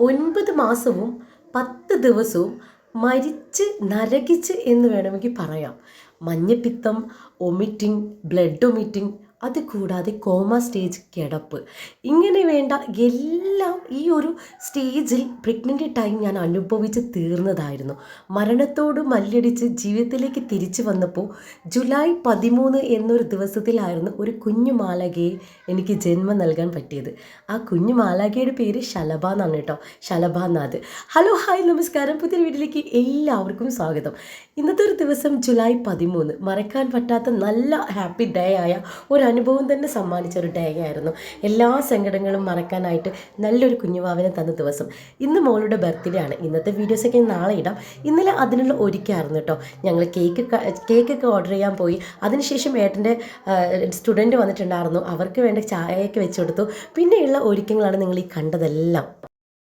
9 മാസവും 10 ദിവസവും മരിച്ച് നരകിച്ച് എന്ന് വേണമെങ്കിൽ പറയാം. മഞ്ഞപ്പിത്തം, ഒമിറ്റിംഗ്, ബ്ലഡ് ഒമിറ്റിംഗ്, അതുകൂടാതെ കോമ സ്റ്റേജ് കിടപ്പ്, ഇങ്ങനെ വേണ്ട എല്ലാം ഈ ഒരു സ്റ്റേജിൽ പ്രഗ്നൻ്റ് ടൈം ഞാൻ അനുഭവിച്ച് തീർന്നതായിരുന്നു. മരണത്തോട് മല്ലിടിച്ച് ജീവിതത്തിലേക്ക് തിരിച്ചു വന്നപ്പോൾ ജൂലൈ 13 എന്നൊരു ദിവസത്തിലായിരുന്നു ഒരു കുഞ്ഞു മാലാഖയെ എനിക്ക് ജന്മം നൽകാൻ പറ്റിയത്. ആ കുഞ്ഞു മാലാഖയുടെ പേര് ശലഭ എന്നാണ് കേട്ടോ, ശലഭാനാഥ്. ഹലോ, ഹായ്, നമസ്കാരം. പുതിയൊരു വീട്ടിലേക്ക് എല്ലാവർക്കും സ്വാഗതം. ഇന്നത്തെ ഒരു ദിവസം ജൂലൈ 13 മറക്കാൻ പറ്റാത്ത നല്ല ഹാപ്പി ഡേ ആയ ഒരു അനുഭവം തന്നെ സമ്മാനിച്ച ഒരു ഡേ ആയിരുന്നു. എല്ലാ സങ്കടങ്ങളും മറക്കാനായിട്ട് നല്ലൊരു കുഞ്ഞുവാവിനെ തന്ന ദിവസം. ഇന്ന് മോളുടെ ബർത്ത്ഡേ ആണ്. ഇന്നത്തെ വീഡിയോസൊക്കെ നാളെ ഇടാം. ഇന്നലെ അതിനുള്ള ഒരുക്കായിരുന്നു കേട്ടോ. ഞങ്ങൾ കേക്കൊക്കെ ഓർഡർ ചെയ്യാൻ പോയി. അതിനുശേഷം ഏട്ടൻ്റെ സ്റ്റുഡൻറ്റ് വന്നിട്ടുണ്ടായിരുന്നു. അവർക്ക് വേണ്ട ചായയൊക്കെ വെച്ച് കൊടുത്തു. പിന്നെയുള്ള ഒരുക്കങ്ങളാണ് നിങ്ങൾ ഈ കണ്ടതെല്ലാം.